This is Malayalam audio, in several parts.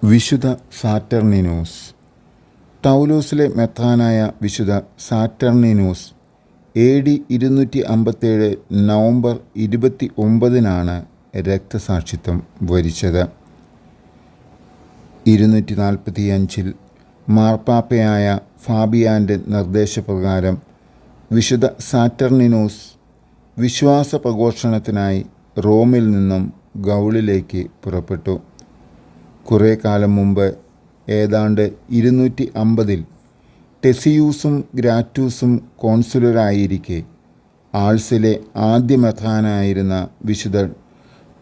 വിശുദ്ധ സാറ്റർണിനോസ്. ടൗലോസിലെ മെത്രാനായ വിശുദ്ധ സാറ്റർണിനോസ് AD 257 നവംബർ 29 രക്തസാക്ഷിത്വം വരിച്ചത്. 245 മാർപ്പാപ്പയായ ഫാബിയാൻ്റെ നിർദ്ദേശപ്രകാരം വിശുദ്ധ സാറ്റർണിനോസ് വിശ്വാസ പ്രഘോഷണത്തിനായി റോമിൽ നിന്നും ഗൗളിലേക്ക് പുറപ്പെട്ടു. കുറേ കാലം മുമ്പ് ഏതാണ്ട് 250 ടെസിയൂസും ഗ്രാറ്റൂസും കോൺസുലറായിരിക്കെ ആൾസിലെ ആദ്യ മെത്രാനായിരുന്ന വിശുദ്ധ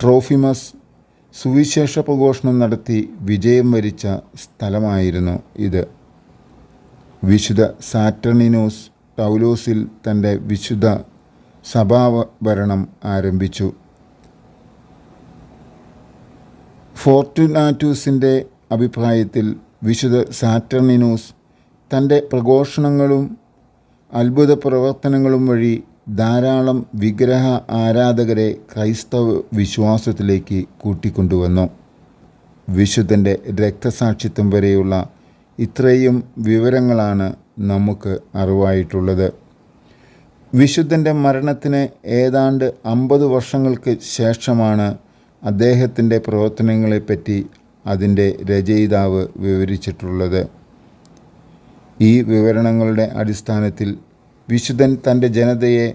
ട്രോഫിമസ് സുവിശേഷ പ്രഘോഷണം നടത്തി വിജയം വരിച്ച സ്ഥലമായിരുന്നു ഇത്. വിശുദ്ധ സാറ്റർണിനോസ് ടൗലോസിൽ തൻ്റെ വിശുദ്ധ സഭാഭരണം ആരംഭിച്ചു. ഫോർട്ടുനാറ്റൂസിൻ്റെ അഭിപ്രായത്തിൽ വിശുദ്ധ സാറ്റർണിനോസ് തൻ്റെ പ്രഘോഷണങ്ങളും അത്ഭുത പ്രവർത്തനങ്ങളും വഴി ധാരാളം വിഗ്രഹ ആരാധകരെ ക്രൈസ്തവ വിശ്വാസത്തിലേക്ക് കൂട്ടിക്കൊണ്ടുവന്നു. വിശുദ്ധൻ്റെ രക്തസാക്ഷിത്വം വരെയുള്ള ഇത്രയും വിവരങ്ങളാണ് നമുക്ക് അറിവായിട്ടുള്ളത്. വിശുദ്ധൻ്റെ മരണത്തിന് ഏതാണ്ട് 50 വർഷങ്ങൾക്ക് ശേഷമാണ് അദ്ദേഹത്തിൻ്റെ പ്രവർത്തനങ്ങളെപ്പറ്റി അതിൻ്റെ രചയിതാവ് വിവരിച്ചിട്ടുള്ളത്. ഈ വിവരണങ്ങളുടെ അടിസ്ഥാനത്തിൽ വിശുദ്ധൻ തൻ്റെ ജനതയെ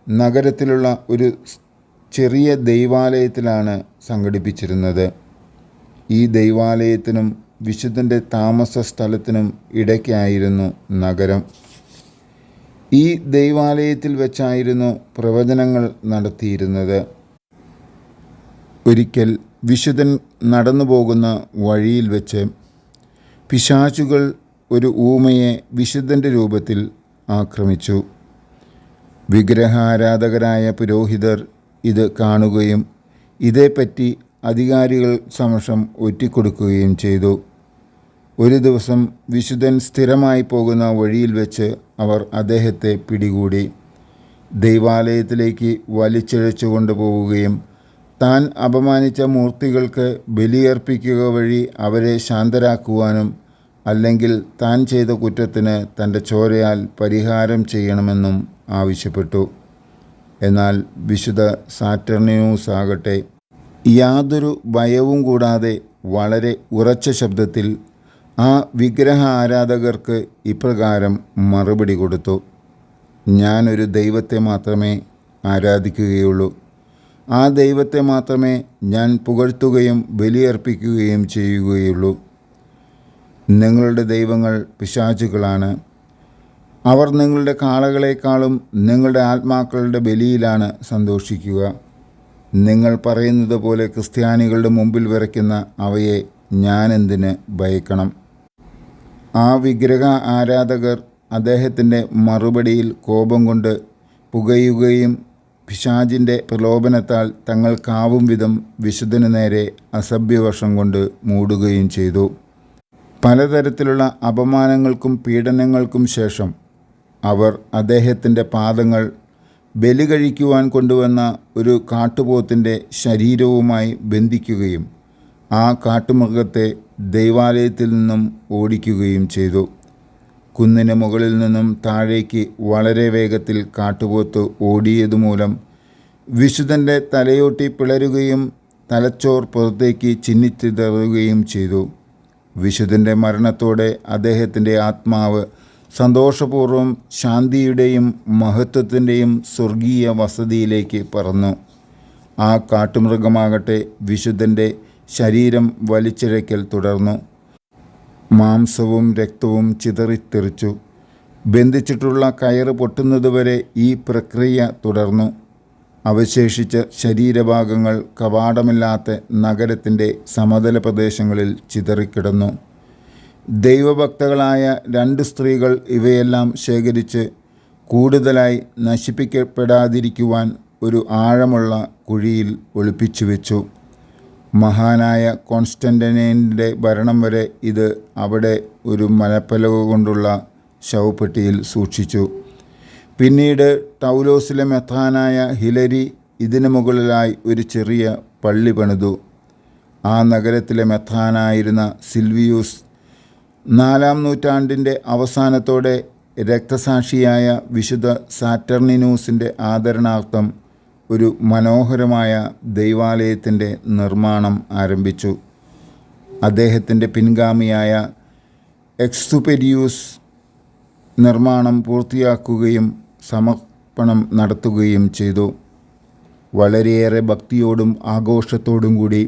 നഗരത്തിലുള്ള ഒരു ചെറിയ ദൈവാലയത്തിലാണ് സംഘടിപ്പിച്ചിരുന്നത്. ഈ ദൈവാലയത്തിനും വിശുദ്ധൻ്റെ താമസ സ്ഥലത്തിനും ഇടയ്ക്കായിരുന്നു നഗരം. ഈ ദൈവാലയത്തിൽ വെച്ചായിരുന്നു പ്രവചനങ്ങൾ നടത്തിയിരുന്നത്. ഒരിക്കൽ വിശുദ്ധൻ നടന്നു പോകുന്ന വഴിയിൽ വെച്ച് പിശാചുകൾ ഒരു ഊമയെ വിശുദ്ധൻ്റെ രൂപത്തിൽ ആക്രമിച്ചു. വിഗ്രഹാരാധകരായ പുരോഹിതർ ഇത് കാണുകയും ഇതേപ്പറ്റി അധികാരികൾ സമക്ഷം ഒറ്റിക്കൊടുക്കുകയും ചെയ്തു. ഒരു ദിവസം വിശുദ്ധൻ സ്ഥിരമായി പോകുന്ന വഴിയിൽ വെച്ച് അവർ അദ്ദേഹത്തെ പിടികൂടി ദൈവാലയത്തിലേക്ക് വലിച്ചിഴച്ചു കൊണ്ടുപോവുകയും താൻ അപമാനിച്ച മൂർത്തികൾക്ക് ബലിയർപ്പിക്കുക വഴി അവരെ ശാന്തരാക്കുവാനും അല്ലെങ്കിൽ താൻ ചെയ്ത കുറ്റത്തിന് തൻ്റെ ചോരയാൽ പരിഹാരം ചെയ്യണമെന്നും ആവശ്യപ്പെട്ടു. എന്നാൽ വിശുദ്ധ സാറ്റർണിനോസ് ആകട്ടെ യാതൊരു ഭയവും കൂടാതെ വളരെ ഉറച്ച ശബ്ദത്തിൽ ആ വിഗ്രഹ ആരാധകർക്ക് ഇപ്രകാരം മറുപടി കൊടുത്തു: ഞാനൊരു ദൈവത്തെ മാത്രമേ ആരാധിക്കുകയുള്ളൂ. ആ ദൈവത്തെ മാത്രമേ ഞാൻ പുകഴ്ത്തുകയും ബലിയർപ്പിക്കുകയും ചെയ്യുകയുള്ളൂ. നിങ്ങളുടെ ദൈവങ്ങൾ പിശാചുകളാണ്. അവർ നിങ്ങളുടെ കാളകളെക്കാളും നിങ്ങളുടെ ആത്മാക്കളുടെ ബലിയിലാണ് സന്തോഷിക്കുക. നിങ്ങൾ പറയുന്നത് പോലെ ക്രിസ്ത്യാനികളുടെ മുമ്പിൽ വിറയ്ക്കുന്ന അവയെ ഞാനെന്തിന് ഭയക്കണം? ആ വിഗ്രഹ ആരാധകർ അദ്ദേഹത്തിൻ്റെ മറുപടിയിൽ കോപം കൊണ്ട് പുകയുകയും പിശാചിൻ്റെ പ്രലോഭനത്താൽ തങ്ങൾക്കാവും വിധം വിശുദ്ധന് നേരെ അസഭ്യവർഷം കൊണ്ട് മൂടുകയും ചെയ്തു. പലതരത്തിലുള്ള അപമാനങ്ങൾക്കും പീഡനങ്ങൾക്കും ശേഷം അവർ അദ്ദേഹത്തിൻ്റെ പാദങ്ങൾ ബലി കഴിക്കുവാൻ കൊണ്ടുവന്ന ഒരു കാട്ടുപോത്തിൻ്റെ ശരീരവുമായി ബന്ധിക്കുകയും ആ കാട്ടുമൃഗത്തെ ദൈവാലയത്തിൽ നിന്നും ഓടിക്കുകയും ചെയ്തു. കുന്നിന് മുകളിൽ നിന്നും താഴേക്ക് വളരെ വേഗത്തിൽ കാട്ടുപോത്ത് ഓടിയതുമൂലം വിശുദ്ധൻ്റെ തലയോട്ടി പിളരുകയും തലച്ചോർ പുറത്തേക്ക് ചിന്നിച്ചിതറുകയും ചെയ്തു. വിശുദ്ധൻ്റെ മരണത്തോടെ അദ്ദേഹത്തിൻ്റെ ആത്മാവ് സന്തോഷപൂർവ്വം ശാന്തിയുടെയും മഹത്വത്തിൻ്റെയും സ്വർഗീയ വസതിയിലേക്ക് പറന്നു. ആ കാട്ടുമൃഗമാകട്ടെ വിശുദ്ധൻ്റെ ശരീരം വലിച്ചിഴയ്ക്കൽ തുടർന്നു. മാംസവും രക്തവും ചിതറിത്തെറിച്ചു. ബന്ധിച്ചിട്ടുള്ള കയറ് പൊട്ടുന്നതുവരെ ഈ പ്രക്രിയ തുടർന്നു. അവശേഷിച്ച ശരീരഭാഗങ്ങൾ കവാടമില്ലാത്ത നഗരത്തിൻ്റെ സമതല പ്രദേശങ്ങളിൽ ചിതറിക്കിടന്നു. ദൈവഭക്തകളായ 2 സ്ത്രീകൾ ഇവയെല്ലാം ശേഖരിച്ച് കൂടുതലായി നശിപ്പിക്കപ്പെടാതിരിക്കുവാൻ ഒരു ആഴമുള്ള കുഴിയിൽ ഒളിപ്പിച്ചു വെച്ചു. മഹാനായ കോൺസ്റ്റന്റൈനിൻ്റെ ഭരണം വരെ ഇത് അവിടെ ഒരു മലപ്പലക കൊണ്ടുള്ള ശവപ്പെട്ടിയിൽ സൂക്ഷിച്ചു. പിന്നീട് ടൗലോസിലെ മെത്രാനായ ഹിലരി ഇതിനു മുകളിലായി ഒരു ചെറിയ പള്ളി പണിതു. ആ നഗരത്തിലെ മെത്രാനായിരുന്ന സിൽവിയൂസ് 4-ാം നൂറ്റാണ്ടിൻ്റെ അവസാനത്തോടെ രക്തസാക്ഷിയായ വിശുദ്ധ സാറ്റർണിനൂസിൻ്റെ ആദരണാർത്ഥം ഒരു മനോഹരമായ ദൈവാലയത്തിൻ്റെ നിർമ്മാണം ആരംഭിച്ചു. അദ്ദേഹത്തിൻ്റെ പിൻഗാമിയായ എക്സുപെരിയൂസ് നിർമ്മാണം പൂർത്തിയാക്കുകയും സമർപ്പണം നടത്തുകയും ചെയ്തു. വളരെയേറെ ഭക്തിയോടും ആഘോഷത്തോടും കൂടി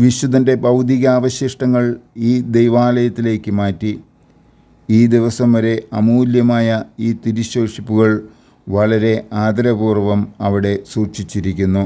വിശുദ്ധൻ്റെ ഭൗതികാവശിഷ്ടങ്ങൾ ഈ ദൈവാലയത്തിലേക്ക് മാറ്റി. ഈ ദിവസം വരെ അമൂല്യമായ ഈ തിരുശേഷിപ്പുകൾ വളരെ ആദരപൂർവ്വം അവിടെ സൂക്ഷിച്ചിരിക്കുന്നു.